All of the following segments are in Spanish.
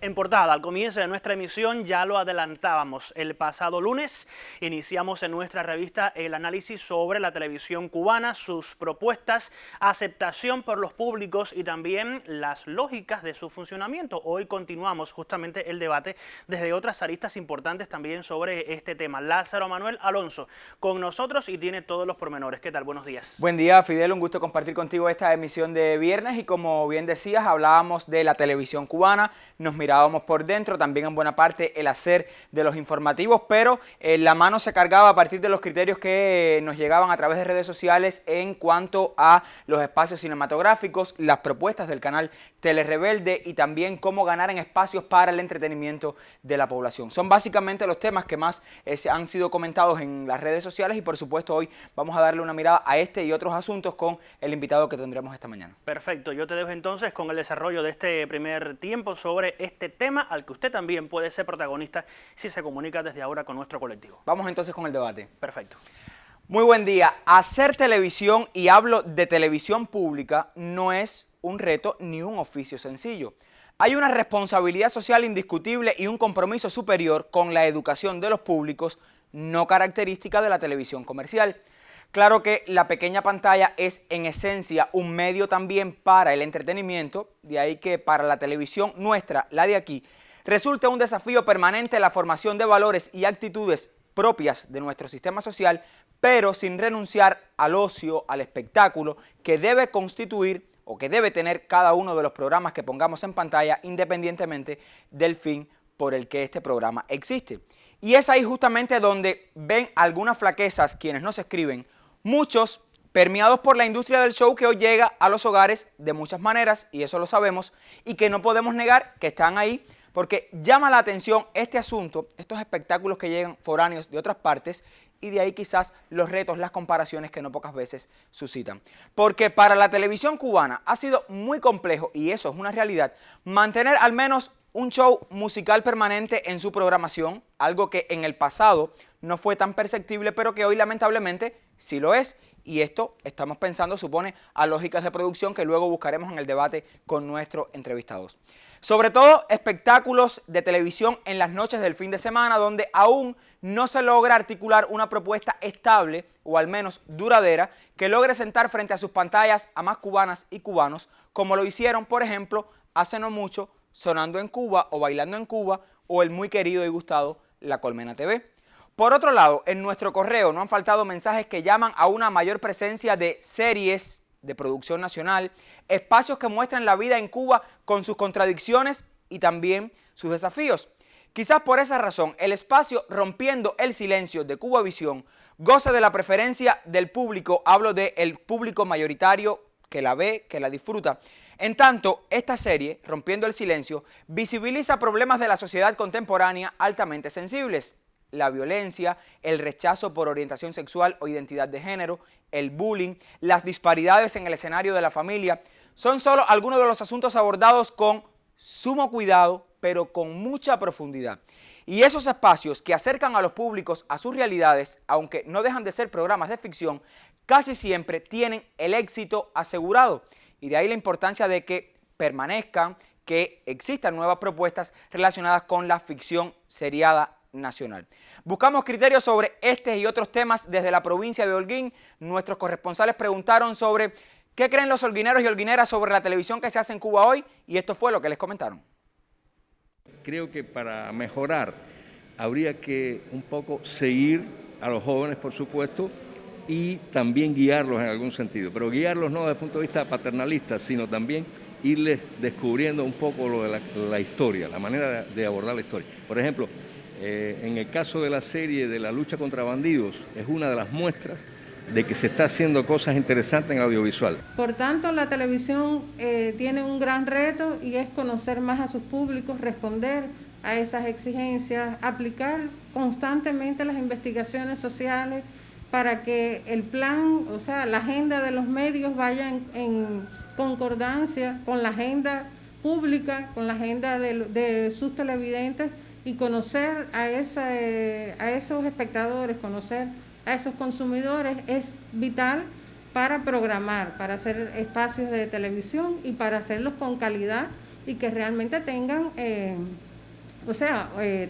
En portada, al comienzo de nuestra emisión ya lo adelantábamos. El pasado lunes iniciamos en nuestra revista el análisis sobre la televisión cubana, sus propuestas, aceptación por los públicos y también las lógicas de su funcionamiento. Hoy continuamos justamente el debate desde otras aristas importantes también sobre este tema. Lázaro Manuel Alonso con nosotros y tiene todos los pormenores. ¿Qué tal? Buenos días. Buen día, Fidel. Un gusto compartir contigo esta emisión de viernes y como bien decías, hablábamos de la televisión cubana, nos mirábamos por dentro, también en buena parte el hacer de los informativos, pero la mano se cargaba a partir de los criterios que nos llegaban a través de redes sociales en cuanto a los espacios cinematográficos, las propuestas del canal Telerebelde y también cómo ganar en espacios para el entretenimiento de la población. Son básicamente los temas que más han sido comentados en las redes sociales y por supuesto hoy vamos a darle una mirada a este y otros asuntos con el invitado que tendremos esta mañana. Perfecto, yo te dejo entonces con el desarrollo de este primer tiempo sobre este tema al que usted también puede ser protagonista si se comunica desde ahora con nuestro colectivo. Vamos entonces con el debate. Perfecto. Muy buen día. Hacer televisión, y hablo de televisión pública, no es un reto ni un oficio sencillo. Hay una responsabilidad social indiscutible y un compromiso superior con la educación de los públicos, no característica de la televisión comercial. Claro que la pequeña pantalla es en esencia un medio también para el entretenimiento, de ahí que para la televisión nuestra, la de aquí, resulta un desafío permanente la formación de valores y actitudes propias de nuestro sistema social, pero sin renunciar al ocio, al espectáculo que debe constituir o que debe tener cada uno de los programas que pongamos en pantalla independientemente del fin por el que este programa existe. Y es ahí justamente donde ven algunas flaquezas quienes nos escriben, muchos permeados por la industria del show que hoy llega a los hogares de muchas maneras, y eso lo sabemos, y que no podemos negar que están ahí, porque llama la atención este asunto, estos espectáculos que llegan foráneos de otras partes, y de ahí quizás los retos, las comparaciones que no pocas veces suscitan. Porque para la televisión cubana ha sido muy complejo, y eso es una realidad, mantener al menos un show musical permanente en su programación, algo que en el pasado no fue tan perceptible, pero que hoy lamentablemente sí lo es. Y esto, estamos pensando, supone a lógicas de producción que luego buscaremos en el debate con nuestros entrevistados. Sobre todo, espectáculos de televisión en las noches del fin de semana, donde aún no se logra articular una propuesta estable, o al menos duradera, que logre sentar frente a sus pantallas a más cubanas y cubanos, como lo hicieron, por ejemplo, hace no mucho, Sonando en Cuba o Bailando en Cuba, o el muy querido y gustado La Colmena TV. Por otro lado, en nuestro correo no han faltado mensajes que llaman a una mayor presencia de series de producción nacional, espacios que muestran la vida en Cuba con sus contradicciones y también sus desafíos. Quizás por esa razón, el espacio Rompiendo el Silencio de Cubavisión goza de la preferencia del público, hablo del público mayoritario que la ve, que la disfruta. En tanto, esta serie, Rompiendo el Silencio, visibiliza problemas de la sociedad contemporánea altamente sensibles. La violencia, el rechazo por orientación sexual o identidad de género, el bullying, las disparidades en el escenario de la familia, son solo algunos de los asuntos abordados con sumo cuidado, pero con mucha profundidad. Y esos espacios que acercan a los públicos a sus realidades, aunque no dejan de ser programas de ficción, casi siempre tienen el éxito asegurado. Y de ahí la importancia de que permanezcan, que existan nuevas propuestas relacionadas con la ficción seriada nacional. Buscamos criterios sobre este y otros temas desde la provincia de Holguín. Nuestros corresponsales preguntaron sobre qué creen los holguineros y holguineras sobre la televisión que se hace en Cuba hoy, y esto fue lo que les comentaron. Creo que para mejorar habría que un poco seguir a los jóvenes, por supuesto, y también guiarlos en algún sentido, pero guiarlos no desde el punto de vista paternalista, sino también irles descubriendo un poco lo de la historia, la manera de abordar la historia. Por ejemplo, en el caso de la serie de la lucha contra bandidos, es una de las muestras de que se está haciendo cosas interesantes en audiovisual. Por tanto, la televisión tiene un gran reto y es conocer más a sus públicos, responder a esas exigencias, aplicar constantemente las investigaciones sociales para que el plan, o sea, la agenda de los medios vaya en concordancia con la agenda pública, con la agenda de sus televidentes, y conocer a esos espectadores, conocer a esos consumidores es vital para programar, para hacer espacios de televisión y para hacerlos con calidad y que realmente tengan,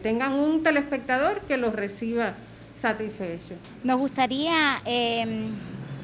tengan un telespectador que los reciba satisfecho. Nos gustaría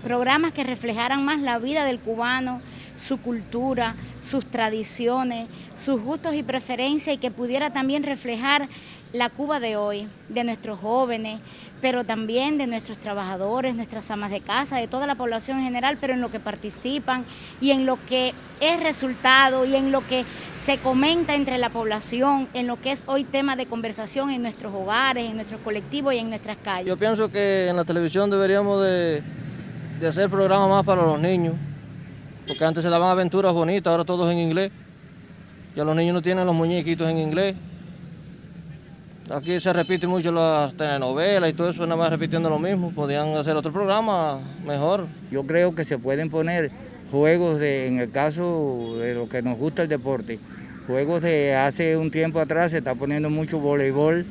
programas que reflejaran más la vida del cubano, su cultura, sus tradiciones, sus gustos y preferencias, y que pudiera también reflejar la Cuba de hoy, de nuestros jóvenes, pero también de nuestros trabajadores, nuestras amas de casa, de toda la población en general, pero en lo que participan y en lo que es resultado y en lo que se comenta entre la población, en lo que es hoy tema de conversación en nuestros hogares, en nuestros colectivos y en nuestras calles. Yo pienso que en la televisión deberíamos de hacer programas más para los niños, porque antes se daban aventuras bonitas, ahora todo es en inglés. Ya los niños no tienen los muñequitos en inglés. Aquí se repiten mucho las telenovelas y todo eso, nada más repitiendo lo mismo. Podrían hacer otro programa mejor. Yo creo que se pueden poner juegos en el caso de lo que nos gusta el deporte, juegos de hace un tiempo atrás se está poniendo mucho voleibol,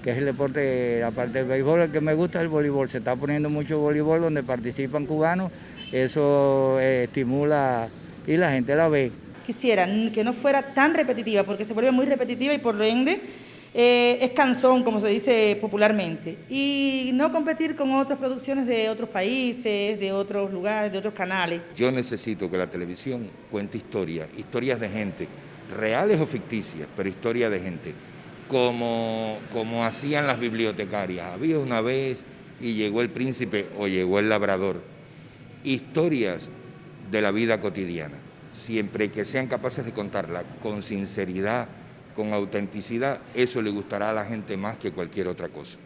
que es el deporte, aparte del béisbol, el que me gusta es el voleibol, se está poniendo mucho voleibol donde participan cubanos, eso estimula y la gente la ve. Quisiera que no fuera tan repetitiva, porque se vuelve muy repetitiva y por ende es cansón, como se dice popularmente, y no competir con otras producciones de otros países, de otros lugares, de otros canales. Yo necesito que la televisión cuente historias de gente, reales o ficticias, pero historias de gente, como hacían las bibliotecarias. Había una vez y llegó el príncipe o llegó el labrador. Historias de la vida cotidiana, siempre que sean capaces de contarla con sinceridad, con autenticidad, eso le gustará a la gente más que cualquier otra cosa.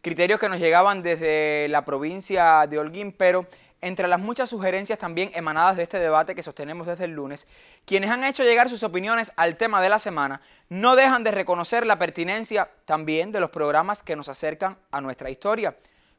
Criterios que nos llegaban desde la provincia de Holguín, pero entre las muchas sugerencias también emanadas de este debate que sostenemos desde el lunes, quienes han hecho llegar sus opiniones al tema de la semana no dejan de reconocer la pertinencia también de los programas que nos acercan a nuestra historia,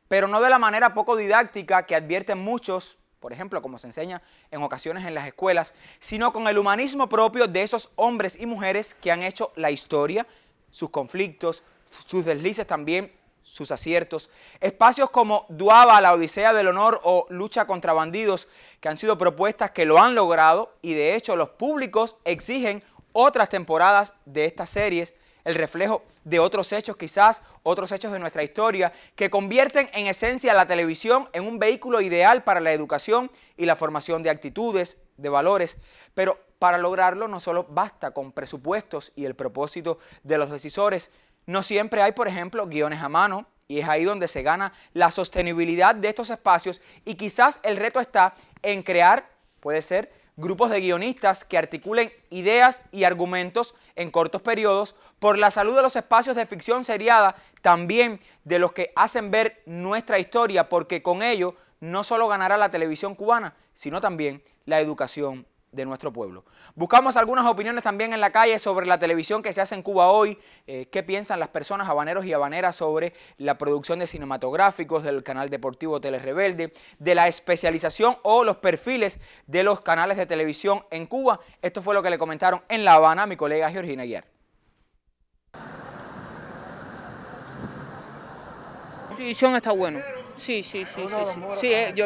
pero no de la manera poco didáctica que advierten muchos, por ejemplo, como se enseña en ocasiones en las escuelas, sino con el humanismo propio de esos hombres y mujeres que han hecho la historia, sus conflictos, sus deslices también, sus aciertos. Espacios como Duaba, la Odisea del Honor o Lucha contra Bandidos, que han sido propuestas que lo han logrado y de hecho los públicos exigen otras temporadas de estas series, el reflejo de otros hechos, quizás otros hechos de nuestra historia, que convierten en esencia la televisión en un vehículo ideal para la educación y la formación de actitudes, de valores, pero para lograrlo no solo basta con presupuestos y el propósito de los decisores, no siempre hay, por ejemplo, guiones a mano, y es ahí donde se gana la sostenibilidad de estos espacios y quizás el reto está en crear, puede ser, grupos de guionistas que articulen ideas y argumentos en cortos periodos por la salud de los espacios de ficción seriada, también de los que hacen ver nuestra historia, porque con ello no solo ganará la televisión cubana, sino también la educación de nuestro pueblo. Buscamos algunas opiniones también en la calle sobre la televisión que se hace en Cuba hoy, qué piensan las personas habaneros y habaneras sobre la producción de cinematográficos del canal deportivo Telerebelde, de la especialización o los perfiles de los canales de televisión en Cuba. Esto fue lo que le comentaron en La Habana a mi colega Georgina Aguiar. La televisión está bueno, sí,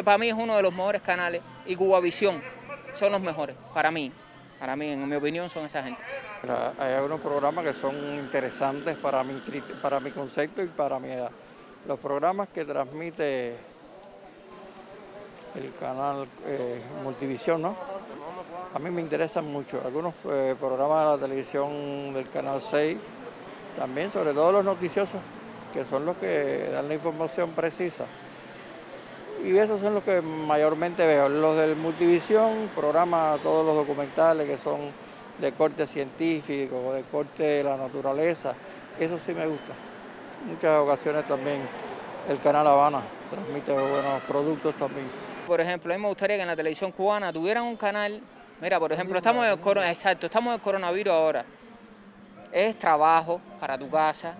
para mí es uno de los mejores canales y Cubavisión son los mejores, para mí, en mi opinión son esa gente. Hay algunos programas que son interesantes para mi concepto y para mi edad. Los programas que transmite el canal Multivisión, ¿no? A mí me interesan mucho. Algunos programas de la televisión del Canal 6, también sobre todo los noticiosos, que son los que dan la información precisa. Y esos son los que mayormente veo. Los del Multivisión, programa todos los documentales que son de corte científico, de corte de la naturaleza, eso sí me gusta. En muchas ocasiones también el Canal Habana transmite buenos productos también. Por ejemplo, a mí me gustaría que en la televisión cubana tuvieran un canal, mira, por ejemplo, estamos en el coronavirus ahora. Es trabajo para tu casa.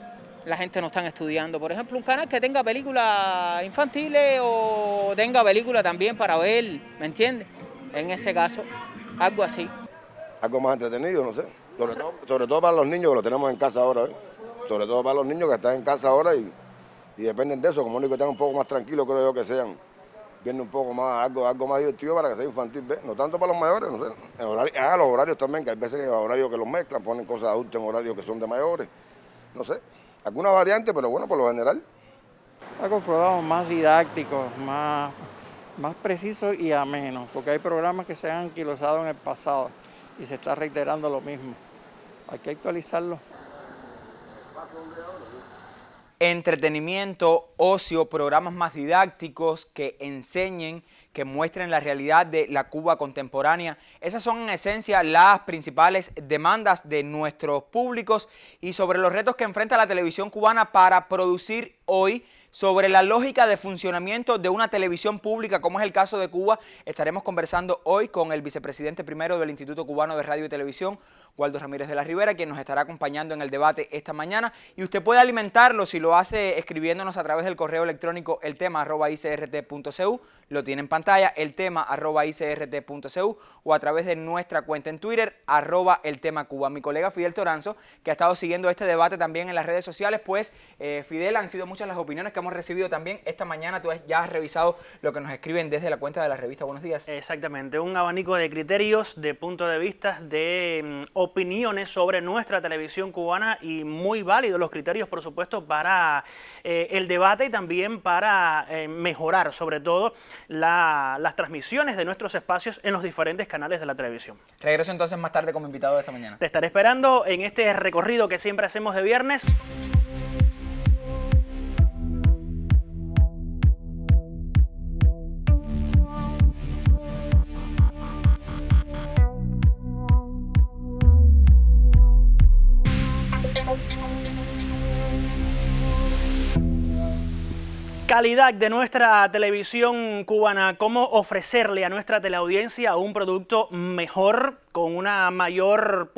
La gente no está estudiando. Por ejemplo, un canal que tenga películas infantiles o tenga películas también para ver, ¿me entiendes? En ese caso, algo así. Algo más entretenido, no sé. Sobre todo para los niños que lo tenemos en casa ahora, ¿eh? Sobre todo para los niños que están en casa ahora y dependen de eso. Como único que están un poco más tranquilos, creo yo que sean viene un poco más, algo más divertido para que sea infantil, ¿ves? No tanto para los mayores, no sé. Los horarios también, que hay veces que hay horarios que los mezclan, ponen cosas de adultos en horarios que son de mayores, no sé. Alguna variante, pero bueno, por lo general. Algo programas más didácticos, más precisos y amenos, porque hay programas que se han anquilosado en el pasado y se está reiterando lo mismo. Hay que actualizarlo. Entretenimiento, ocio, programas más didácticos que enseñen, que muestren la realidad de la Cuba contemporánea. Esas son en esencia las principales demandas de nuestros públicos y sobre los retos que enfrenta la televisión cubana para producir hoy. Sobre la lógica de funcionamiento de una televisión pública, como es el caso de Cuba, estaremos conversando hoy con el vicepresidente primero del Instituto Cubano de Radio y Televisión, Waldo Ramírez de la Rivera, quien nos estará acompañando en el debate esta mañana. Y usted puede alimentarlo si lo hace escribiéndonos a través del correo electrónico eltema@icrt.cu, lo tiene en pantalla, eltema@icrt.cu, o a través de nuestra cuenta en Twitter, @eltemacuba. Mi colega Fidel Toranzo, que ha estado siguiendo este debate también en las redes sociales, pues Fidel, han sido muchas las opiniones que hemos recibido también esta mañana. Tú ya has revisado lo que nos escriben desde la cuenta de la revista. Buenos días. Exactamente, un abanico de criterios, de puntos de vista, de opiniones sobre nuestra televisión cubana, y muy válidos los criterios, por supuesto, para el debate y también para mejorar, sobre todo, las transmisiones de nuestros espacios en los diferentes canales de la televisión. Regreso entonces más tarde como invitado de esta mañana. Te estaré esperando en este recorrido que siempre hacemos de viernes. Calidad de nuestra televisión cubana, cómo ofrecerle a nuestra teleaudiencia un producto mejor, con una mayor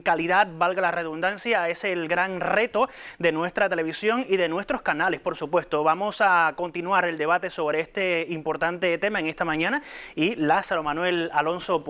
calidad, valga la redundancia, es el gran reto de nuestra televisión y de nuestros canales, por supuesto. Vamos a continuar el debate sobre este importante tema en esta mañana, y Lázaro Manuel Alonso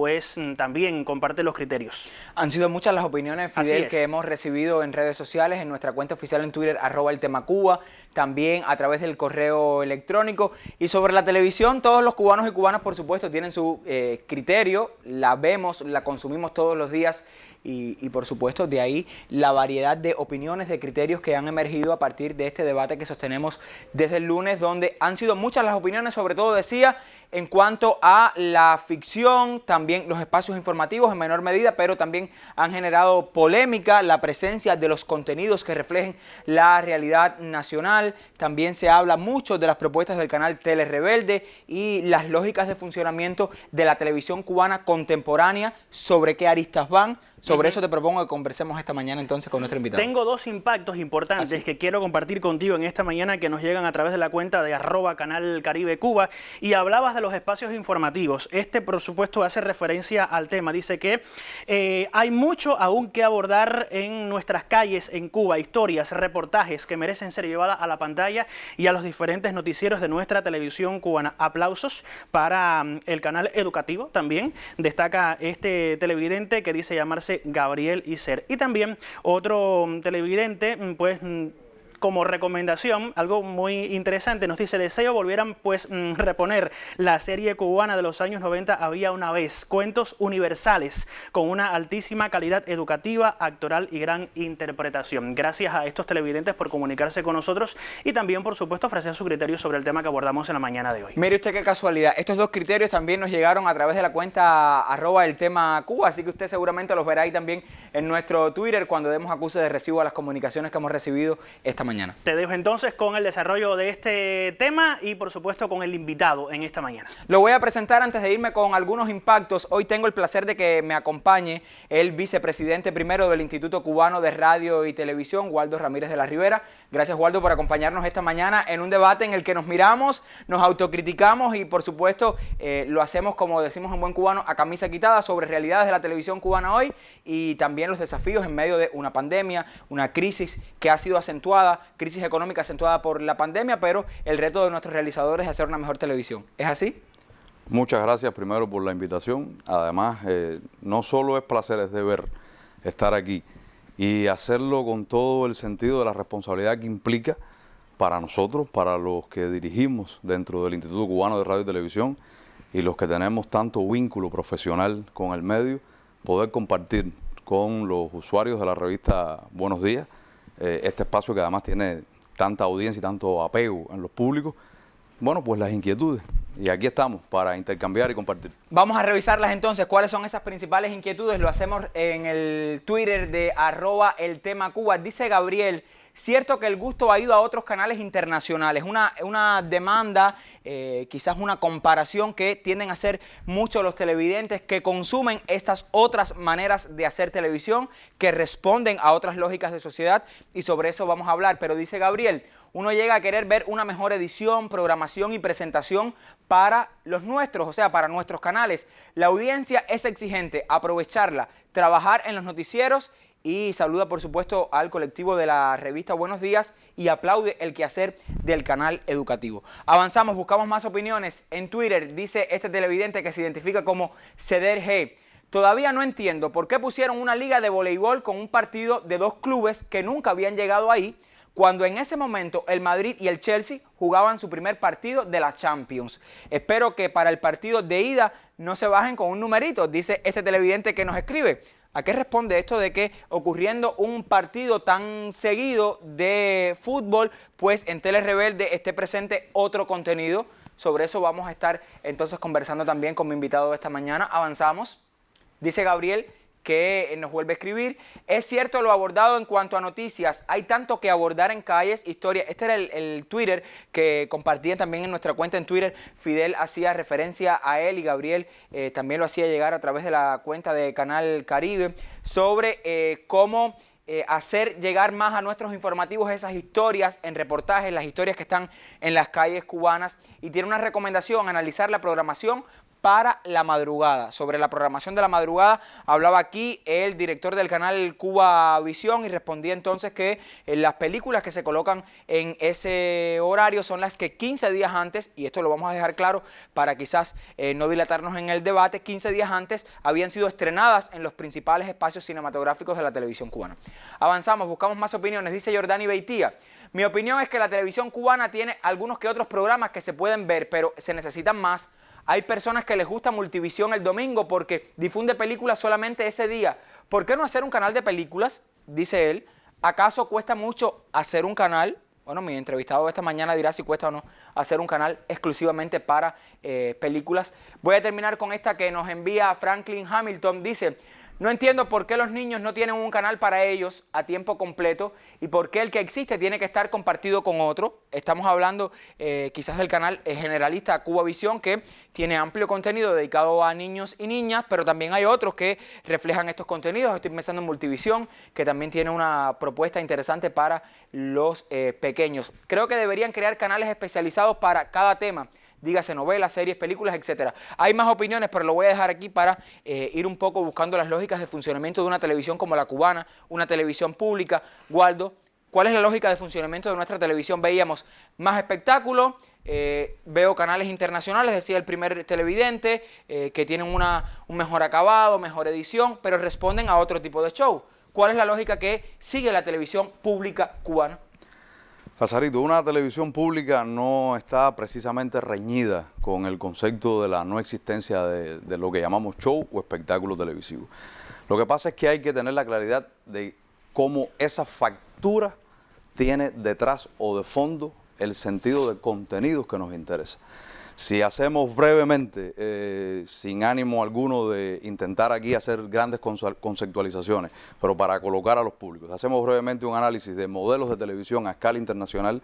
también comparte los criterios. Han sido muchas las opiniones, Fidel, que hemos recibido en redes sociales, en nuestra cuenta oficial en Twitter, @eltemacuba, también a través del correo electrónico. Y sobre la televisión, todos los cubanos y cubanas, por supuesto, tienen su criterio, la vemos, la consumimos todos los días, y por supuesto de ahí la variedad de opiniones, de criterios que han emergido a partir de este debate que sostenemos desde el lunes, donde han sido muchas las opiniones, sobre todo, decía, en cuanto a la ficción, también los espacios informativos en menor medida, pero también han generado polémica la presencia de los contenidos que reflejen la realidad nacional. También se habla mucho de las propuestas del canal Tele Rebelde y las lógicas de funcionamiento de la televisión cubana contemporánea, sobre qué aristas van. Sobre eso te propongo que conversemos esta mañana entonces con nuestro invitado. Tengo dos impactos importantes que quiero compartir contigo en esta mañana, que nos llegan a través de la cuenta de @Canal Caribe Cuba, y hablabas de los espacios informativos. Por supuesto, hace referencia al tema. Dice que hay mucho aún que abordar en nuestras calles en Cuba, historias, reportajes que merecen ser llevadas a la pantalla y a los diferentes noticieros de nuestra televisión cubana. Aplausos para el canal educativo también. Destaca este televidente que dice llamarse Gabriel Iser. Y también otro televidente, como recomendación, algo muy interesante, nos dice: deseo volvieran reponer la serie cubana de los años 90, Había una vez, cuentos universales con una altísima calidad educativa, actoral y gran interpretación. Gracias a estos televidentes por comunicarse con nosotros y también, por supuesto, ofrecer su criterio sobre el tema que abordamos en la mañana de hoy. Mire usted qué casualidad, estos dos criterios también nos llegaron a través de la cuenta @eltemacuba, así que usted seguramente los verá ahí también en nuestro Twitter cuando demos acuse de recibo a las comunicaciones que hemos recibido esta mañana. Te dejo entonces con el desarrollo de este tema y, por supuesto, con el invitado en esta mañana. Lo voy a presentar antes de irme con algunos impactos. Hoy tengo el placer de que me acompañe el vicepresidente primero del Instituto Cubano de Radio y Televisión, Waldo Ramírez de la Rivera. Gracias, Waldo, por acompañarnos esta mañana en un debate en el que nos miramos, nos autocriticamos y, por supuesto, lo hacemos, como decimos en buen cubano, a camisa quitada, sobre realidades de la televisión cubana hoy y también los desafíos en medio de una pandemia, una crisis que ha sido acentuada, crisis económica acentuada por la pandemia, pero el reto de nuestros realizadores es hacer una mejor televisión. ¿Es así? Muchas gracias primero por la invitación. Además, no solo es placer, es deber estar aquí y hacerlo con todo el sentido de la responsabilidad que implica para nosotros, para los que dirigimos dentro del Instituto Cubano de Radio y Televisión y los que tenemos tanto vínculo profesional con el medio, poder compartir con los usuarios de la revista Buenos Días este espacio que además tiene tanta audiencia y tanto apego en los públicos, bueno, pues las inquietudes. Y aquí estamos para intercambiar y compartir. Vamos a revisarlas entonces. ¿Cuáles son esas principales inquietudes? Lo hacemos en el Twitter de @eltemacuba. Dice Gabriel: cierto que el gusto ha ido a otros canales internacionales. Una demanda, quizás una comparación que tienden a hacer muchos los televidentes que consumen estas otras maneras de hacer televisión, que responden a otras lógicas de sociedad, y sobre eso vamos a hablar. Pero dice Gabriel, uno llega a querer ver una mejor edición, programación y presentación para los nuestros, o sea, para nuestros canales. La audiencia es exigente, aprovecharla, trabajar en los noticieros, y saluda por supuesto al colectivo de la revista Buenos Días y aplaude el quehacer del canal educativo. Avanzamos, buscamos más opiniones. En Twitter dice este televidente que se identifica como Ceder G: todavía no entiendo por qué pusieron una liga de voleibol con un partido de dos clubes que nunca habían llegado ahí, cuando en ese momento el Madrid y el Chelsea jugaban su primer partido de la Champions. Espero que para el partido de ida no se bajen con un numerito, dice este televidente que nos escribe. ¿A qué responde esto de que ocurriendo un partido tan seguido de fútbol, pues en Tele Rebelde esté presente otro contenido? Sobre eso vamos a estar entonces conversando también con mi invitado de esta mañana. Avanzamos. Dice Gabriel que nos vuelve a escribir: es cierto lo abordado en cuanto a noticias, hay tanto que abordar en calles, historia. Este era el Twitter que compartían también en nuestra cuenta en Twitter. Fidel hacía referencia a él y Gabriel también lo hacía llegar a través de la cuenta de Canal Caribe, sobre cómo hacer llegar más a nuestros informativos esas historias en reportajes, las historias que están en las calles cubanas, y tiene una recomendación: analizar la programación para la madrugada. Sobre la programación de la madrugada hablaba aquí el director del canal Cuba Visión y respondía entonces que las películas que se colocan en ese horario son las que 15 días antes, y esto lo vamos a dejar claro para quizás no dilatarnos en el debate, 15 días antes habían sido estrenadas en los principales espacios cinematográficos de la televisión cubana. Avanzamos, buscamos más opiniones. Dice Jordani Beitía: mi opinión es que la televisión cubana tiene algunos que otros programas que se pueden ver, pero se necesitan más. Hay personas que les gusta Multivisión el domingo porque difunde películas solamente ese día. ¿Por qué no hacer un canal de películas? Dice él. ¿Acaso cuesta mucho hacer un canal? Bueno, mi entrevistado esta mañana dirá si cuesta o no hacer un canal exclusivamente para películas. Voy a terminar con esta que nos envía Franklin Hamilton. Dice: no entiendo por qué los niños no tienen un canal para ellos a tiempo completo y por qué el que existe tiene que estar compartido con otro. Estamos hablando quizás del canal generalista Cuba Visión, que tiene amplio contenido dedicado a niños y niñas, pero también hay otros que reflejan estos contenidos. Estoy pensando en Multivisión, que también tiene una propuesta interesante para los pequeños. Creo que deberían crear canales especializados para cada tema. Dígase novelas, series, películas, etcétera. Hay más opiniones, pero lo voy a dejar aquí para ir un poco buscando las lógicas de funcionamiento de una televisión como la cubana, una televisión pública. Waldo, ¿cuál es la lógica de funcionamiento de nuestra televisión? Veíamos más espectáculo, veo canales internacionales, decía el primer televidente, que tienen un mejor acabado, mejor edición, pero responden a otro tipo de show. ¿Cuál es la lógica que sigue la televisión pública cubana? Lazarito, una televisión pública no está precisamente reñida con el concepto de la no existencia de lo que llamamos show o espectáculo televisivo. Lo que pasa es que hay que tener la claridad de cómo esa factura tiene detrás o de fondo el sentido de contenidos que nos interesa. Si hacemos brevemente, sin ánimo alguno de intentar aquí hacer grandes conceptualizaciones, pero para colocar a los públicos, hacemos brevemente un análisis de modelos de televisión a escala internacional.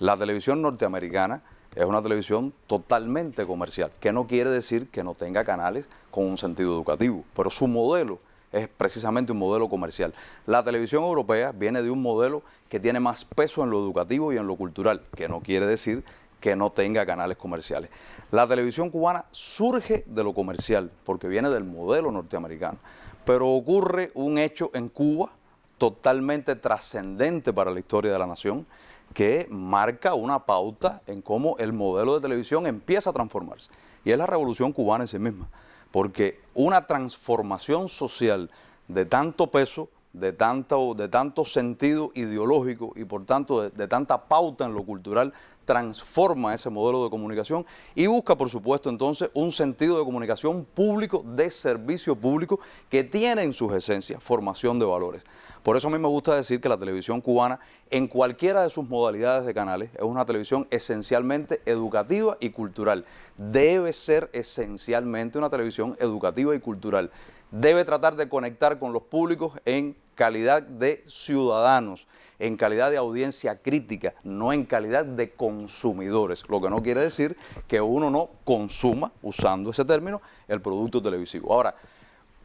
La televisión norteamericana es una televisión totalmente comercial, que no quiere decir que no tenga canales con un sentido educativo, pero su modelo es precisamente un modelo comercial. La televisión europea viene de un modelo que tiene más peso en lo educativo y en lo cultural, que no quiere decir que no tenga canales comerciales. La televisión cubana surge de lo comercial, porque viene del modelo norteamericano, pero ocurre un hecho en Cuba totalmente trascendente para la historia de la nación, que marca una pauta en cómo el modelo de televisión empieza a transformarse, y es la revolución cubana en sí misma, porque una transformación social de tanto peso de tanto sentido ideológico y por tanto de tanta pauta en lo cultural, transforma ese modelo de comunicación y busca, por supuesto, entonces un sentido de comunicación público, de servicio público, que tiene en sus esencias formación de valores. Por eso a mí me gusta decir que la televisión cubana, en cualquiera de sus modalidades de canales, es una televisión esencialmente educativa y cultural. Debe ser esencialmente una televisión educativa y cultural. Debe tratar de conectar con los públicos en calidad de ciudadanos, en calidad de audiencia crítica, no en calidad de consumidores, lo que no quiere decir que uno no consuma, usando ese término, el producto televisivo. Ahora,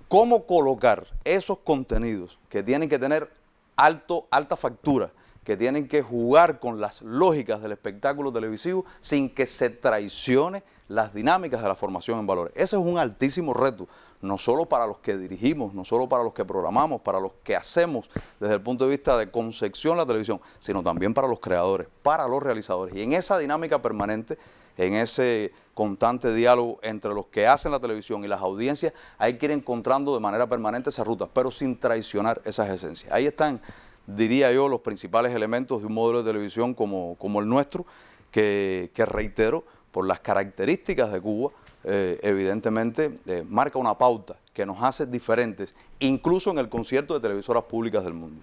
¿cómo colocar esos contenidos que tienen que tener alta factura, que tienen que jugar con las lógicas del espectáculo televisivo sin que se traicione las dinámicas de la formación en valores? Ese es un altísimo reto, no solo para los que dirigimos, no solo para los que programamos, para los que hacemos desde el punto de vista de concepción la televisión, sino también para los creadores, para los realizadores. Y en esa dinámica permanente, en ese constante diálogo entre los que hacen la televisión y las audiencias, hay que ir encontrando de manera permanente esas rutas, pero sin traicionar esas esencias. Ahí están, diría yo, los principales elementos de un modelo de televisión como el nuestro, que reitero, por las características de Cuba, evidentemente marca una pauta que nos hace diferentes, incluso en el concierto de televisoras públicas del mundo.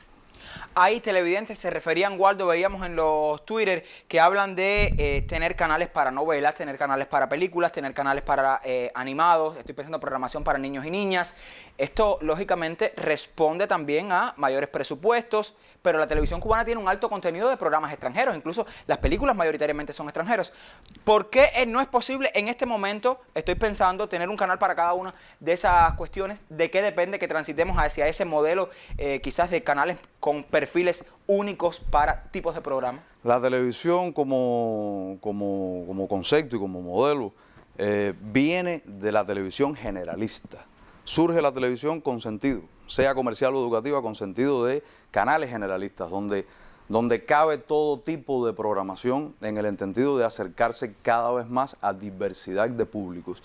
Hay televidentes, se referían, Waldo, veíamos en los Twitter, que hablan de tener canales para novelas, tener canales para películas, tener canales para animados, estoy pensando en programación para niños y niñas. Esto, lógicamente, responde también a mayores presupuestos, pero la televisión cubana tiene un alto contenido de programas extranjeros, incluso las películas mayoritariamente son extranjeros. ¿Por qué no es posible en este momento, estoy pensando, tener un canal para cada una de esas cuestiones? ¿De qué depende que transitemos hacia ese modelo quizás de canales con perfiles únicos para tipos de programas? La televisión como concepto y como modelo viene de la televisión generalista. Surge la televisión con sentido, sea comercial o educativa, con sentido de canales generalistas, donde cabe todo tipo de programación en el entendido de acercarse cada vez más a diversidad de públicos.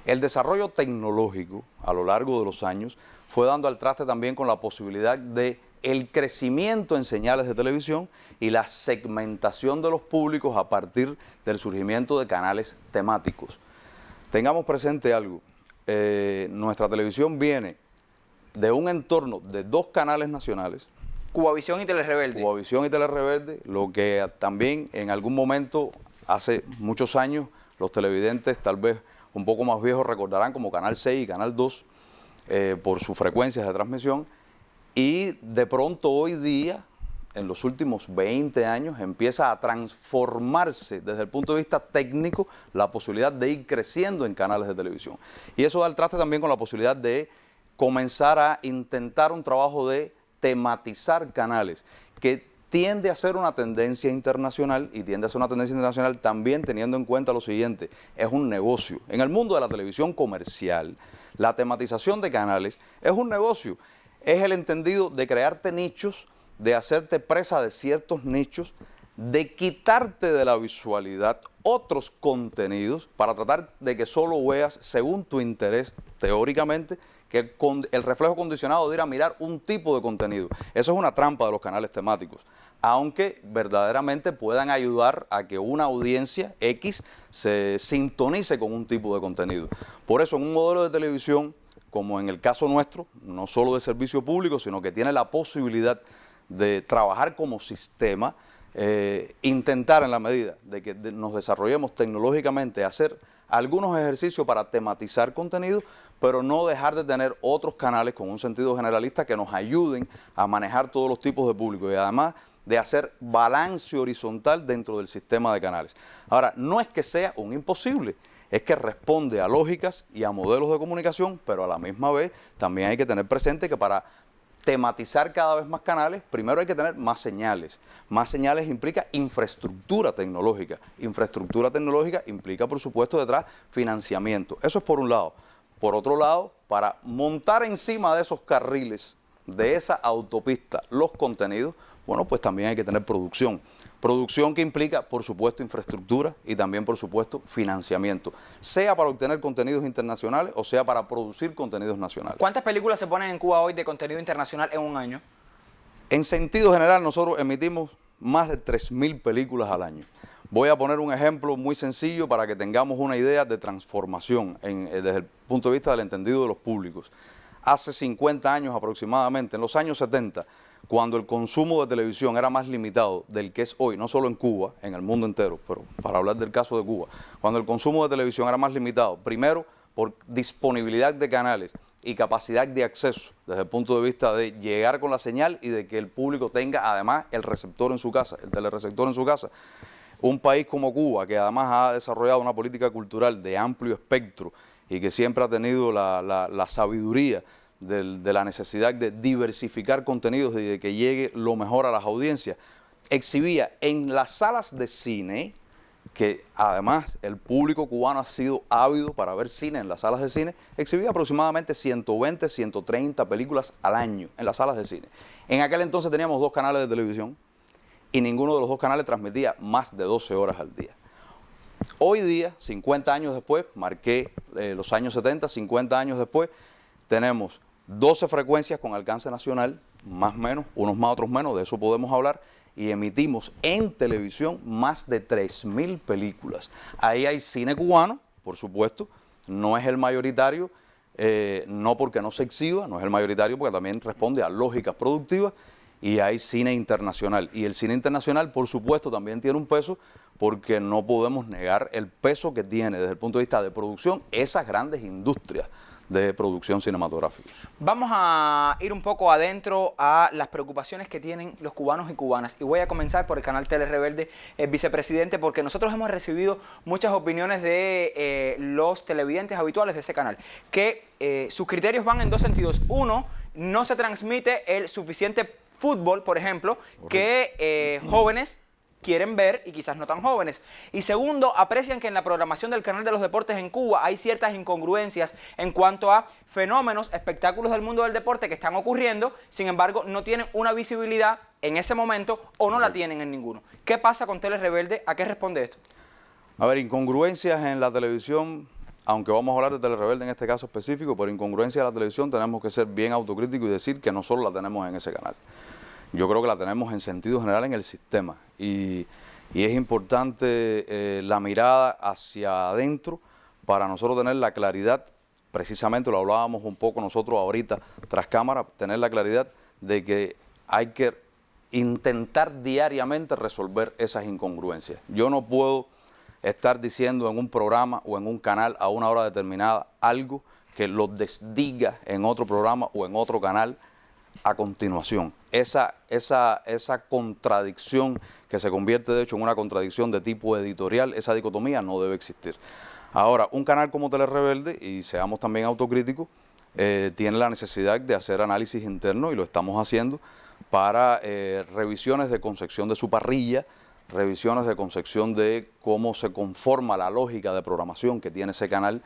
El desarrollo tecnológico a lo largo de los años fue dando al traste también con la posibilidad de el crecimiento en señales de televisión y la segmentación de los públicos a partir del surgimiento de canales temáticos. Tengamos presente algo, nuestra televisión viene de un entorno de dos canales nacionales, Cubavisión y Telerebelde. Cubavisión y Telerebelde, lo que también en algún momento, hace muchos años, los televidentes tal vez un poco más viejos recordarán como Canal 6 y Canal 2, por sus frecuencias de transmisión. Y de pronto hoy día, en los últimos 20 años, empieza a transformarse desde el punto de vista técnico la posibilidad de ir creciendo en canales de televisión. Y eso da el traste también con la posibilidad de comenzar a intentar un trabajo de tematizar canales, que tiende a ser una tendencia internacional y tiende a ser una tendencia internacional también teniendo en cuenta lo siguiente, es un negocio. En el mundo de la televisión comercial, la tematización de canales es un negocio. Es el entendido de crearte nichos, de hacerte presa de ciertos nichos, de quitarte de la visualidad otros contenidos para tratar de que solo veas, según tu interés, teóricamente, que el reflejo condicionado de ir a mirar un tipo de contenido. Eso es una trampa de los canales temáticos, aunque verdaderamente puedan ayudar a que una audiencia X se sintonice con un tipo de contenido. Por eso, en un modelo de televisión, como en el caso nuestro, no solo de servicio público, sino que tiene la posibilidad de trabajar como sistema, intentar en la medida de que nos desarrollemos tecnológicamente, hacer algunos ejercicios para tematizar contenido, pero no dejar de tener otros canales con un sentido generalista que nos ayuden a manejar todos los tipos de público y además de hacer balance horizontal dentro del sistema de canales. Ahora, no es que sea un imposible, es que responde a lógicas y a modelos de comunicación, pero a la misma vez también hay que tener presente que para tematizar cada vez más canales, primero hay que tener más señales. Más señales implica infraestructura tecnológica. Infraestructura tecnológica implica, por supuesto, detrás financiamiento. Eso es por un lado. Por otro lado, para montar encima de esos carriles, de esa autopista, los contenidos, bueno, pues también hay que tener producción. Producción que implica, por supuesto, infraestructura y también, por supuesto, financiamiento, sea para obtener contenidos internacionales o sea para producir contenidos nacionales. ¿Cuántas películas se ponen en Cuba hoy de contenido internacional en un año? En sentido general, nosotros emitimos más de 3.000 películas al año. Voy a poner un ejemplo muy sencillo para que tengamos una idea de transformación desde el punto de vista del entendido de los públicos. Hace 50 años aproximadamente, en los años 70, cuando el consumo de televisión era más limitado del que es hoy, no solo en Cuba, en el mundo entero, pero para hablar del caso de Cuba, cuando el consumo de televisión era más limitado, primero por disponibilidad de canales y capacidad de acceso desde el punto de vista de llegar con la señal y de que el público tenga además el receptor en su casa, el telereceptor en su casa. Un país como Cuba, que además ha desarrollado una política cultural de amplio espectro y que siempre ha tenido la sabiduría de la necesidad de diversificar contenidos y de que llegue lo mejor a las audiencias, exhibía en las salas de cine, que además el público cubano ha sido ávido para ver cine en las salas de cine, exhibía aproximadamente 120, 130 películas al año en las salas de cine. En aquel entonces teníamos 2 canales de televisión y ninguno de los 2 canales transmitía más de 12 horas al día. Hoy día, 50 años después, marqué los años 70, 50 años después, tenemos 12 frecuencias con alcance nacional, más o menos, unos más, otros menos, de eso podemos hablar, y emitimos en televisión más de 3.000 películas. Ahí hay cine cubano, por supuesto, no es el mayoritario, no porque no se exhiba, no es el mayoritario porque también responde a lógicas productivas, y hay cine internacional. Y el cine internacional, por supuesto, también tiene un peso porque no podemos negar el peso que tiene desde el punto de vista de producción esas grandes industrias de producción cinematográfica. Vamos a ir un poco adentro a las preocupaciones que tienen los cubanos y cubanas. Y voy a comenzar por el canal Tele Rebelde, vicepresidente, porque nosotros hemos recibido muchas opiniones de los televidentes habituales de ese canal, que sus criterios van en 2 sentidos. Uno, no se transmite el suficiente fútbol, por ejemplo, que jóvenes quieren ver y quizás no tan jóvenes. Y segundo, aprecian que en la programación del canal de los deportes en Cuba hay ciertas incongruencias en cuanto a fenómenos, espectáculos del mundo del deporte que están ocurriendo, sin embargo no tienen una visibilidad en ese momento o no la tienen en ninguno. ¿Qué pasa con Tele Rebelde? ¿A qué responde esto? A ver, incongruencias en la televisión, aunque vamos a hablar de Tele Rebelde en este caso específico, pero incongruencias en la televisión tenemos que ser bien autocríticos y decir que no solo la tenemos en ese canal. Yo creo que la tenemos en sentido general en el sistema y es importante la mirada hacia adentro para nosotros tener la claridad, precisamente lo hablábamos un poco nosotros ahorita tras cámara, tener la claridad de que hay que intentar diariamente resolver esas incongruencias. Yo no puedo estar diciendo en un programa o en un canal a una hora determinada algo que lo desdiga en otro programa o en otro canal a continuación. Esa contradicción que se convierte de hecho en una contradicción de tipo editorial, esa dicotomía no debe existir. Ahora, un canal como Tele Rebelde, y seamos también autocríticos, tiene la necesidad de hacer análisis interno y lo estamos haciendo para revisiones de concepción de su parrilla, revisiones de concepción de cómo se conforma la lógica de programación que tiene ese canal.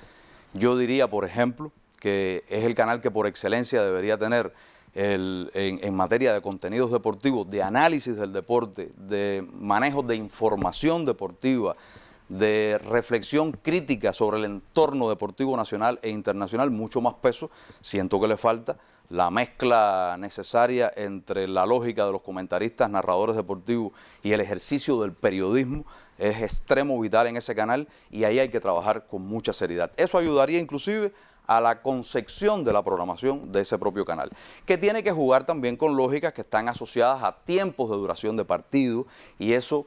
Yo diría, por ejemplo, que es el canal que por excelencia debería tener en materia de contenidos deportivos, de análisis del deporte, de manejo de información deportiva, de reflexión crítica sobre el entorno deportivo nacional e internacional, mucho más peso. Siento que le falta la mezcla necesaria entre la lógica de los comentaristas, narradores deportivos y el ejercicio del periodismo es extremo vital en ese canal y ahí hay que trabajar con mucha seriedad. Eso ayudaría inclusive a la concepción de la programación de ese propio canal, que tiene que jugar también con lógicas que están asociadas a tiempos de duración de partido y eso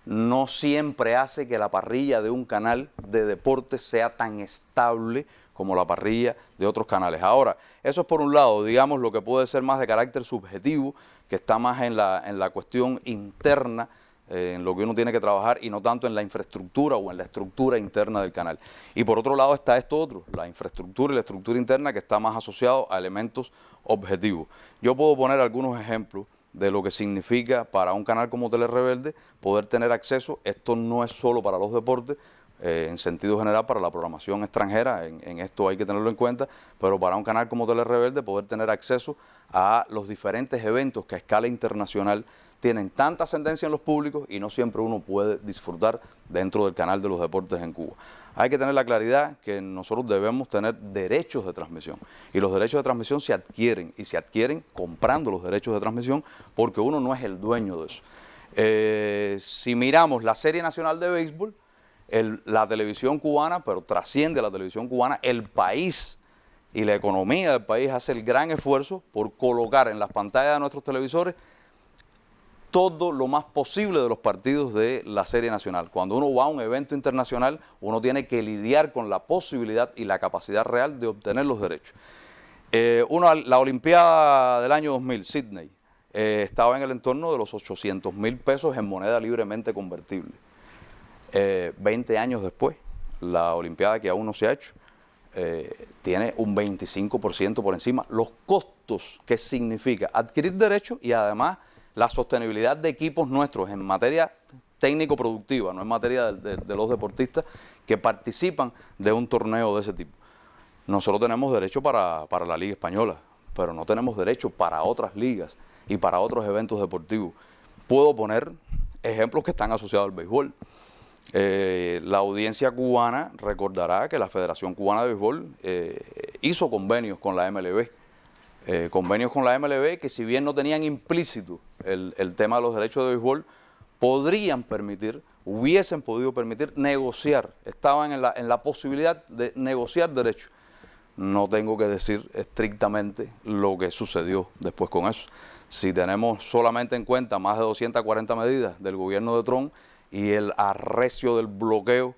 no siempre hace que la parrilla de un canal de deportes sea tan estable como la parrilla de otros canales. Ahora, eso es por un lado, digamos, lo que puede ser más de carácter subjetivo, que está más en la cuestión interna, en lo que uno tiene que trabajar y no tanto en la infraestructura o en la estructura interna del canal. Y por otro lado está esto otro, la infraestructura y la estructura interna que está más asociado a elementos objetivos. Yo puedo poner algunos ejemplos de lo que significa para un canal como Tele Rebelde poder tener acceso. Esto no es solo para los deportes, en sentido general para la programación extranjera, en esto hay que tenerlo en cuenta, pero para un canal como Tele Rebelde poder tener acceso a los diferentes eventos que a escala internacional tienen tanta ascendencia en los públicos y no siempre uno puede disfrutar dentro del canal de los deportes en Cuba. Hay que tener la claridad que nosotros debemos tener derechos de transmisión y los derechos de transmisión se adquieren y se adquieren comprando los derechos de transmisión porque uno no es el dueño de eso. Si miramos la Serie Nacional de Béisbol, la televisión cubana, pero trasciende a la televisión cubana, el país y la economía del país hace el gran esfuerzo por colocar en las pantallas de nuestros televisores todo lo más posible de los partidos de la Serie Nacional. Cuando uno va a un evento internacional, uno tiene que lidiar con la posibilidad y la capacidad real de obtener los derechos. La Olimpiada del año 2000, Sydney, estaba en el entorno de los 800.000 pesos en moneda libremente convertible. 20 años después, la Olimpiada que aún no se ha hecho, tiene un 25% por encima. Los costos que significa adquirir derechos y además la sostenibilidad de equipos nuestros en materia técnico-productiva, no en materia de los deportistas que participan de un torneo de ese tipo. Nosotros tenemos derecho para la Liga Española, pero no tenemos derecho para otras ligas y para otros eventos deportivos. Puedo poner ejemplos que están asociados al béisbol. La audiencia cubana recordará que la Federación Cubana de Béisbol hizo convenios con la MLB. Convenios con la MLB que si bien no tenían implícito el tema de los derechos de béisbol, hubiesen podido permitir negociar, estaban en la posibilidad de negociar derechos. No tengo que decir estrictamente lo que sucedió después con eso. Si tenemos solamente en cuenta más de 240 medidas del gobierno de Trump y el arrecio del bloqueo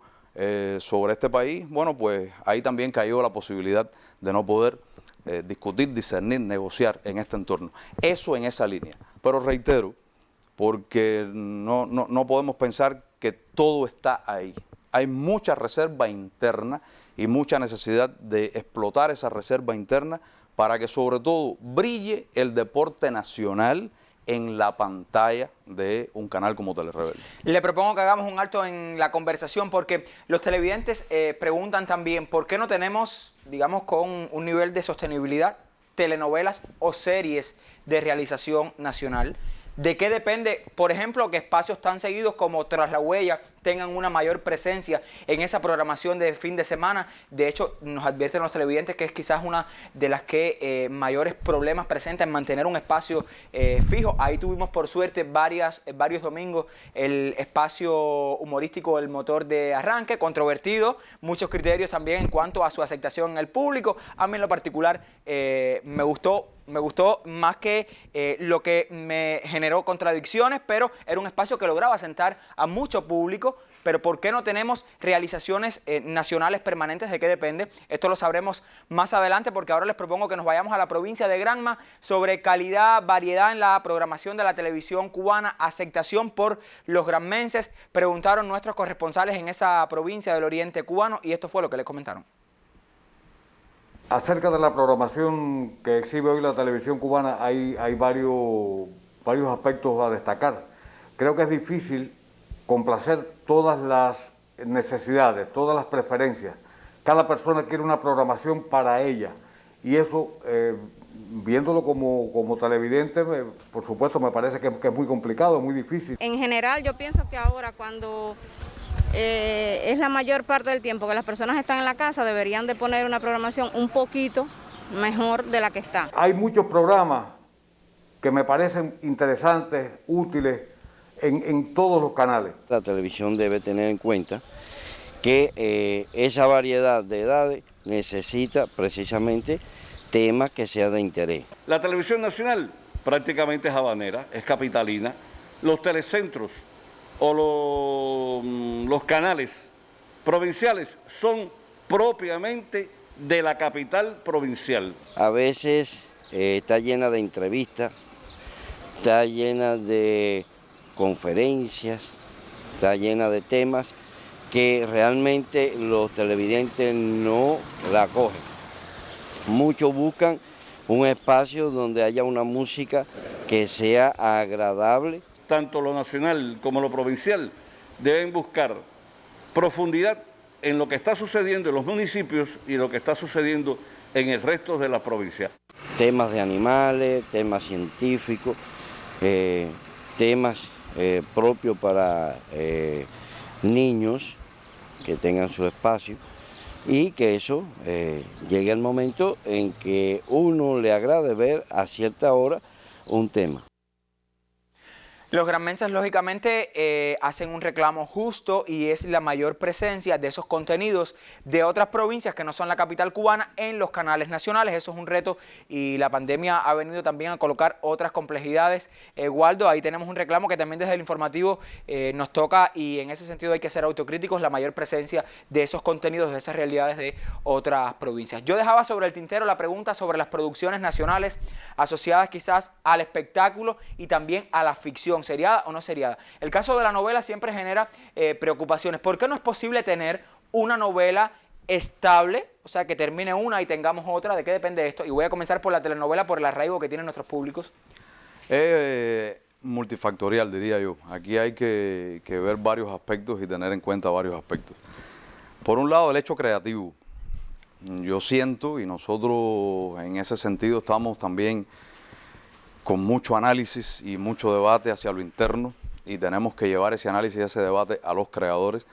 sobre este país, bueno, pues ahí también cayó la posibilidad de no poder discutir, discernir, negociar en este entorno. Eso en esa línea. Pero reitero, porque no podemos pensar que todo está ahí. Hay mucha reserva interna y mucha necesidad de explotar esa reserva interna para que sobre todo brille el deporte nacional en la pantalla de un canal como Tele Rebelde. Le propongo que hagamos un alto en la conversación porque los televidentes preguntan también por qué no tenemos, digamos, con un nivel de sostenibilidad, telenovelas o series de realización nacional. ¿De qué depende, por ejemplo, que espacios tan seguidos como Tras la Huella tengan una mayor presencia en esa programación de fin de semana? De hecho, nos advierten los televidentes que es quizás una de las que mayores problemas presenta en mantener un espacio fijo. Ahí tuvimos, por suerte, varios domingos el espacio humorístico El Motor de Arranque, controvertido, muchos criterios también en cuanto a su aceptación en el público. A mí en lo particular me gustó más que lo que me generó contradicciones, pero era un espacio que lograba sentar a mucho público. Pero ¿por qué no tenemos realizaciones nacionales permanentes? ¿De qué depende? Esto lo sabremos más adelante porque ahora les propongo que nos vayamos a la provincia de Granma sobre calidad, variedad en la programación de la televisión cubana, aceptación por los granmenses. Preguntaron nuestros corresponsales en esa provincia del oriente cubano y esto fue lo que les comentaron. Acerca de la programación que exhibe hoy la televisión cubana hay varios aspectos a destacar. Creo que es difícil complacer todas las necesidades, todas las preferencias. Cada persona quiere una programación para ella y eso, viéndolo como televidente, por supuesto me parece que es muy complicado, muy difícil. En general yo pienso que ahora cuando es la mayor parte del tiempo que las personas están en la casa, deberían de poner una programación un poquito mejor de la que está. Hay muchos programas que me parecen interesantes, útiles, en todos los canales. La televisión debe tener en cuenta que esa variedad de edades necesita precisamente temas que sean de interés. La televisión nacional prácticamente es habanera, es capitalina. Los telecentros o los canales provinciales son propiamente de la capital provincial. A veces está llena de entrevistas, está llena de conferencias, está llena de temas que realmente los televidentes no la cogen. Muchos buscan un espacio donde haya una música que sea agradable. Tanto lo nacional como lo provincial deben buscar profundidad en lo que está sucediendo en los municipios y lo que está sucediendo en el resto de la provincia. Temas de animales, temas científicos, temas propios para niños que tengan su espacio y que eso llegue al momento en que uno le agrade ver a cierta hora un tema. Los granmenses lógicamente hacen un reclamo justo y es la mayor presencia de esos contenidos de otras provincias que no son la capital cubana en los canales nacionales. Eso es un reto y la pandemia ha venido también a colocar otras complejidades. Waldo, ahí tenemos un reclamo que también desde el informativo nos toca y en ese sentido hay que ser autocríticos, la mayor presencia de esos contenidos, de esas realidades de otras provincias. Yo dejaba sobre el tintero la pregunta sobre las producciones nacionales asociadas quizás al espectáculo y también a la ficción. ¿Seriada o no seriada? El caso de la novela siempre genera preocupaciones. ¿Por qué no es posible tener una novela estable, o sea, que termine una y tengamos otra? ¿De qué depende esto? Y voy a comenzar por la telenovela, por el arraigo que tienen nuestros públicos. Multifactorial, diría yo. Aquí hay que ver varios aspectos y tener en cuenta varios aspectos. Por un lado, el hecho creativo. Yo siento, y nosotros en ese sentido estamos también con mucho análisis y mucho debate hacia lo interno y tenemos que llevar ese análisis y ese debate a los creadores.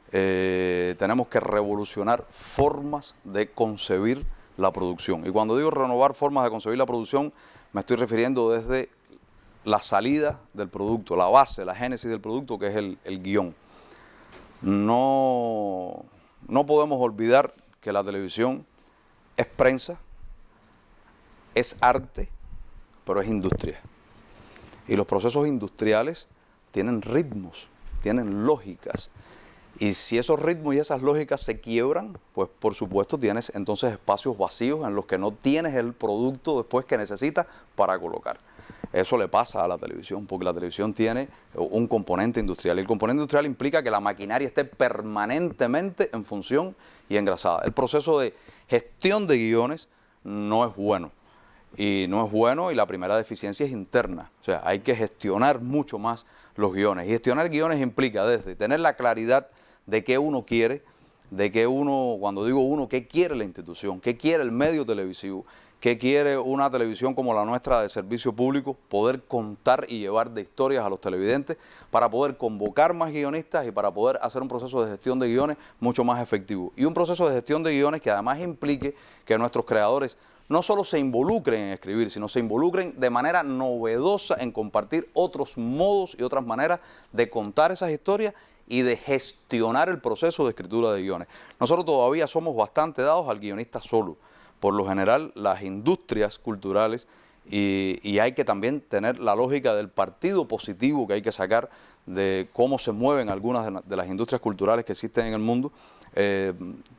Tenemos que revolucionar formas de concebir la producción. Y cuando digo renovar formas de concebir la producción, me estoy refiriendo desde la salida del producto, la base, la génesis del producto, que es el guión. No podemos olvidar que la televisión es prensa, es arte, pero es industria. Y los procesos industriales tienen ritmos, tienen lógicas. Y si esos ritmos y esas lógicas se quiebran, pues por supuesto tienes entonces espacios vacíos en los que no tienes el producto después que necesitas para colocar. Eso le pasa a la televisión, porque la televisión tiene un componente industrial. Y el componente industrial implica que la maquinaria esté permanentemente en función y engrasada. El proceso de gestión de guiones no es bueno. Y no es bueno y la primera deficiencia es interna. O sea, hay que gestionar mucho más los guiones. Y gestionar guiones implica desde tener la claridad de qué uno quiere, de qué uno, cuando digo uno, qué quiere la institución, qué quiere el medio televisivo, qué quiere una televisión como la nuestra de servicio público, poder contar y llevar de historias a los televidentes para poder convocar más guionistas y para poder hacer un proceso de gestión de guiones mucho más efectivo. Y un proceso de gestión de guiones que además implique que nuestros creadores no solo se involucren en escribir, sino se involucren de manera novedosa en compartir otros modos y otras maneras de contar esas historias y de gestionar el proceso de escritura de guiones. Nosotros todavía somos bastante dados al guionista solo. Por lo general, las industrias culturales, y hay que también tener la lógica del partido positivo que hay que sacar de cómo se mueven algunas de las industrias culturales que existen en el mundo,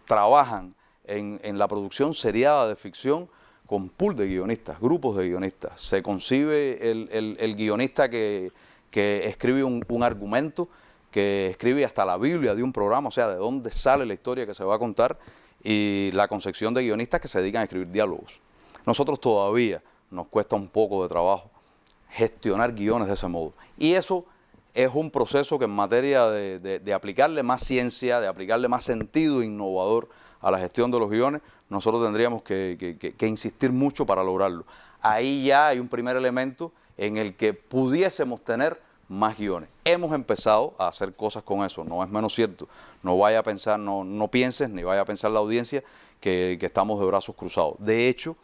trabajan en la producción seriada de ficción con pool de guionistas, grupos de guionistas. Se concibe el guionista que escribe un argumento, que escribe hasta la Biblia de un programa, o sea, de dónde sale la historia que se va a contar, y la concepción de guionistas que se dedican a escribir diálogos. Nosotros todavía nos cuesta un poco de trabajo gestionar guiones de ese modo. Y eso es un proceso que en materia de aplicarle más ciencia, de aplicarle más sentido innovador a la gestión de los guiones, nosotros tendríamos que insistir mucho para lograrlo. Ahí ya hay un primer elemento en el que pudiésemos tener más guiones. Hemos empezado a hacer cosas con eso, no es menos cierto. No vaya a pensar, no pienses, ni vaya a pensar la audiencia que estamos de brazos cruzados. De hecho,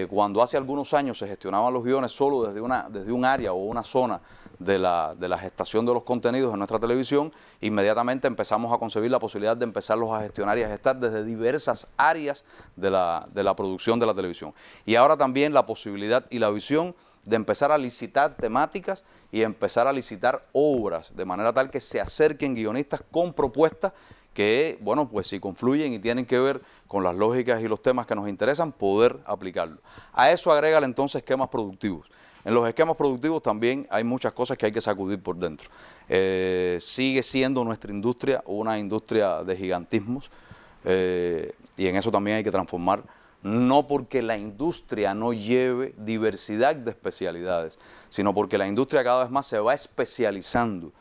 cuando hace algunos años se gestionaban los guiones solo desde un área o una zona de la gestación de los contenidos en nuestra televisión, inmediatamente empezamos a concebir la posibilidad de empezarlos a gestionar y a gestar desde diversas áreas de la producción de la televisión. Y ahora también la posibilidad y la visión de empezar a licitar temáticas y empezar a licitar obras, de manera tal que se acerquen guionistas con propuestas que, bueno, pues si confluyen y tienen que ver con las lógicas y los temas que nos interesan, poder aplicarlo. A eso agrégale entonces esquemas productivos. En los esquemas productivos también hay muchas cosas que hay que sacudir por dentro. Sigue siendo nuestra industria una industria de gigantismos y en eso también hay que transformar, no porque la industria no lleve diversidad de especialidades, sino porque la industria cada vez más se va especializando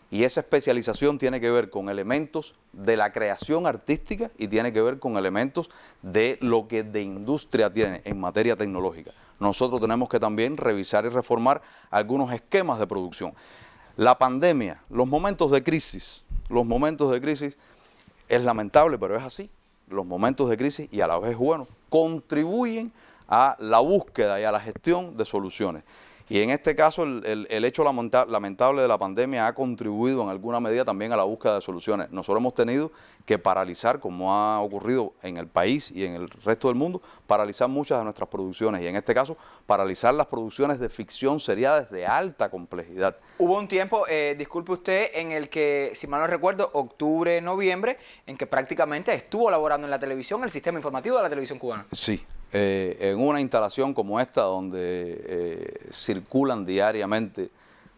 Y esa especialización tiene que ver con elementos de la creación artística y tiene que ver con elementos de lo que de industria tiene en materia tecnológica. Nosotros tenemos que también revisar y reformar algunos esquemas de producción. La pandemia, los momentos de crisis es lamentable, pero es así. Los momentos de crisis, y a la vez es bueno, contribuyen a la búsqueda y a la gestión de soluciones. Y en este caso el hecho lamentable de la pandemia ha contribuido en alguna medida también a la búsqueda de soluciones. Nosotros hemos tenido que paralizar, como ha ocurrido en el país y en el resto del mundo, paralizar muchas de nuestras producciones y en este caso paralizar las producciones de ficción seriadas de alta complejidad. Hubo un tiempo, disculpe usted, en el que, si mal no recuerdo, octubre, noviembre, en que prácticamente estuvo laborando en la televisión el sistema informativo de la televisión cubana. Sí. En una instalación como esta, donde circulan diariamente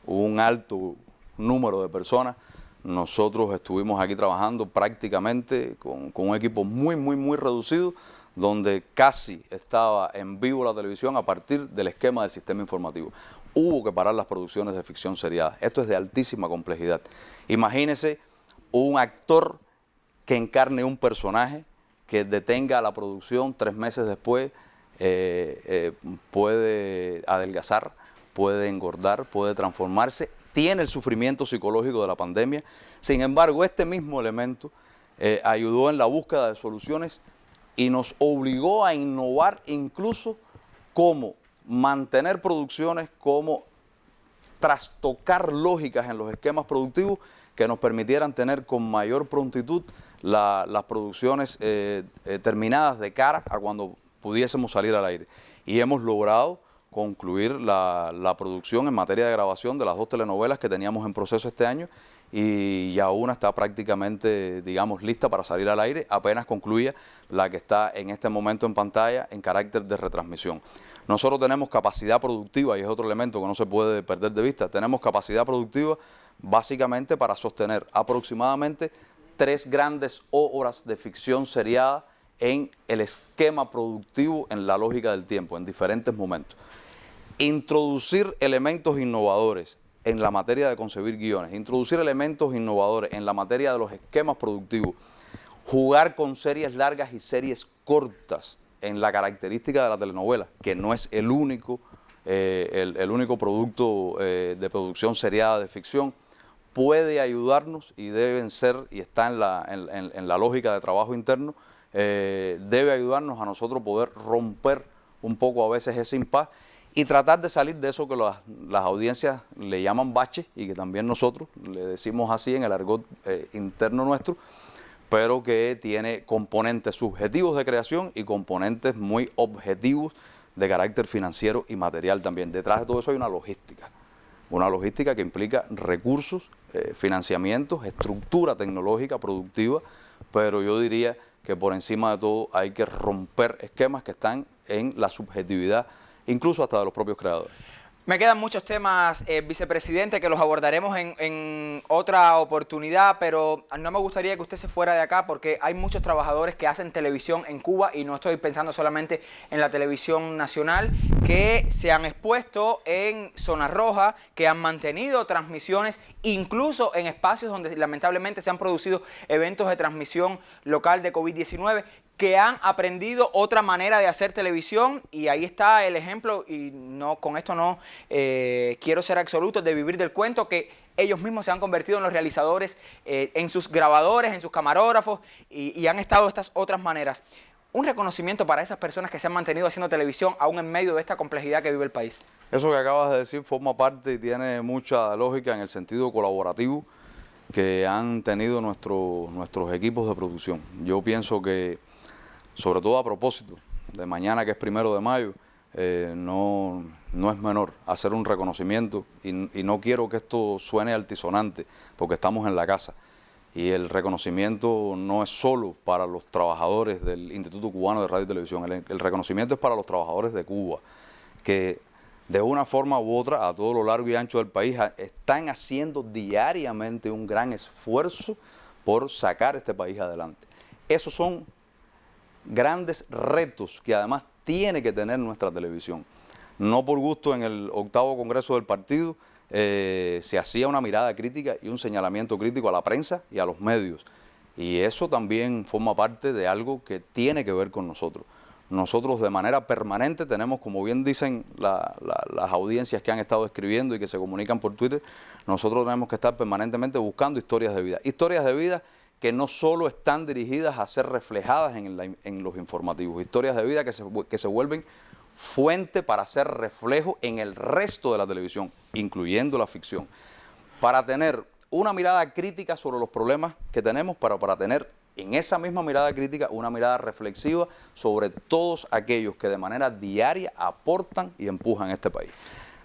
un alto número de personas, nosotros estuvimos aquí trabajando prácticamente con un equipo muy reducido, donde casi estaba en vivo la televisión a partir del esquema del sistema informativo. Hubo que parar las producciones de ficción seriada. Esto es de altísima complejidad. Imagínese un actor que encarne un personaje, que detenga la producción 3 meses después, puede adelgazar, puede engordar, puede transformarse, tiene el sufrimiento psicológico de la pandemia. Sin embargo, este mismo elemento ayudó en la búsqueda de soluciones y nos obligó a innovar incluso cómo mantener producciones, cómo trastocar lógicas en los esquemas productivos que nos permitieran tener con mayor prontitud las producciones terminadas de cara a cuando pudiésemos salir al aire. Y hemos logrado concluir la producción en materia de grabación de las 2 telenovelas que teníamos en proceso este año y ya una está prácticamente, digamos, lista para salir al aire, apenas concluya la que está en este momento en pantalla en carácter de retransmisión. Nosotros tenemos capacidad productiva, y es otro elemento que no se puede perder de vista, tenemos capacidad productiva básicamente para sostener aproximadamente 3 grandes obras de ficción seriada en el esquema productivo, en la lógica del tiempo, en diferentes momentos. Introducir elementos innovadores en la materia de concebir guiones, introducir elementos innovadores en la materia de los esquemas productivos, jugar con series largas y series cortas en la característica de la telenovela, que no es el único producto de producción seriada de ficción, puede ayudarnos y deben ser, y está en la lógica de trabajo interno, debe ayudarnos a nosotros poder romper un poco a veces ese impasse y tratar de salir de eso que las audiencias le llaman bache y que también nosotros le decimos así en el argot interno nuestro, pero que tiene componentes subjetivos de creación y componentes muy objetivos de carácter financiero y material también. Detrás de todo eso hay una logística que implica recursos, financiamientos, estructura tecnológica, productiva, pero yo diría que por encima de todo hay que romper esquemas que están en la subjetividad, incluso hasta de los propios creadores. Me quedan muchos temas, vicepresidente, que los abordaremos en otra oportunidad, pero no me gustaría que usted se fuera de acá porque hay muchos trabajadores que hacen televisión en Cuba, y no estoy pensando solamente en la televisión nacional, que se han expuesto en zona roja, que han mantenido transmisiones, incluso en espacios donde lamentablemente se han producido eventos de transmisión local de COVID-19, que han aprendido otra manera de hacer televisión, y ahí está el ejemplo, y no, con esto no quiero ser absoluto, de Vivir del Cuento, que ellos mismos se han convertido en los realizadores, en sus grabadores, en sus camarógrafos, y han estado de estas otras maneras. Un reconocimiento para esas personas que se han mantenido haciendo televisión aún en medio de esta complejidad que vive el país. Eso que acabas de decir forma parte y tiene mucha lógica en el sentido colaborativo que han tenido nuestros equipos de producción. Yo pienso que, sobre todo a propósito de mañana, que es 1 de mayo, no es menor hacer un reconocimiento, y no quiero que esto suene altisonante, porque estamos en la casa. Y el reconocimiento no es solo para los trabajadores del Instituto Cubano de Radio y Televisión, el reconocimiento es para los trabajadores de Cuba, que de una forma u otra, a todo lo largo y ancho del país, están haciendo diariamente un gran esfuerzo por sacar este país adelante. Esos son grandes retos que además tiene que tener nuestra televisión. No por gusto, en el 8º Congreso del Partido se hacía una mirada crítica y un señalamiento crítico a la prensa y a los medios. Y eso también forma parte de algo que tiene que ver con nosotros. Nosotros de manera permanente tenemos, como bien dicen las audiencias que han estado escribiendo y que se comunican por Twitter, nosotros tenemos que estar permanentemente buscando historias de vida. Historias de vida que no solo están dirigidas a ser reflejadas en los informativos, historias de vida que se vuelven fuente para hacer reflejo en el resto de la televisión, incluyendo la ficción, para tener una mirada crítica sobre los problemas que tenemos, para tener en esa misma mirada crítica una mirada reflexiva sobre todos aquellos que de manera diaria aportan y empujan este país.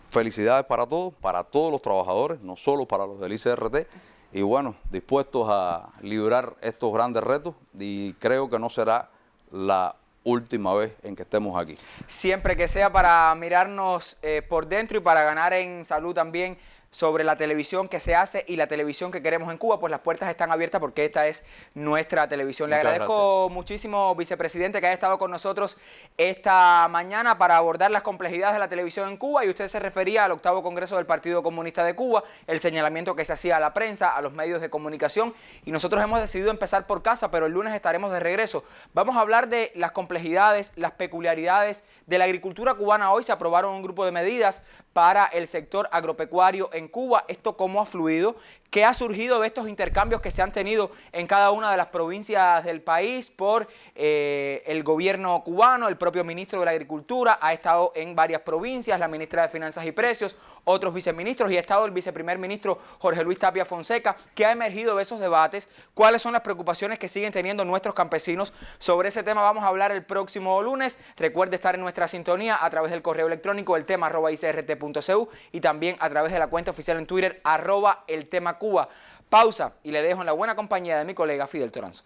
Felicidades para todos los trabajadores, no solo para los del ICRT, y bueno, dispuestos a librar estos grandes retos, y creo que no será la última vez en que estemos aquí. Siempre que sea para mirarnos por dentro y para ganar en salud también sobre la televisión que se hace y la televisión que queremos en Cuba, pues las puertas están abiertas porque esta es nuestra televisión. Le agradezco muchísimo, vicepresidente, que haya estado con nosotros esta mañana para abordar las complejidades de la televisión en Cuba, y usted se refería al 8º Congreso del Partido Comunista de Cuba, el señalamiento que se hacía a la prensa, a los medios de comunicación, y nosotros hemos decidido empezar por casa, pero el lunes estaremos de regreso. Vamos a hablar de las complejidades, las peculiaridades de la agricultura cubana. Hoy se aprobaron un grupo de medidas para el sector agropecuario en Cuba. Esto cómo ha fluido, qué ha surgido de estos intercambios que se han tenido en cada una de las provincias del país por el gobierno cubano. El propio ministro de la Agricultura ha estado en varias provincias, la ministra de Finanzas y Precios, otros viceministros, y ha estado el viceprimer ministro Jorge Luis Tapia Fonseca. ¿Qué ha emergido de esos debates? ¿Cuáles son las preocupaciones que siguen teniendo nuestros campesinos? Sobre ese tema vamos a hablar el próximo lunes. Recuerde estar en nuestra sintonía a través del correo electrónico eltema@icrt.cu y también a través de la cuenta oficial en Twitter @eltemacuba. Pausa y le dejo en la buena compañía de mi colega Fidel Toranzo.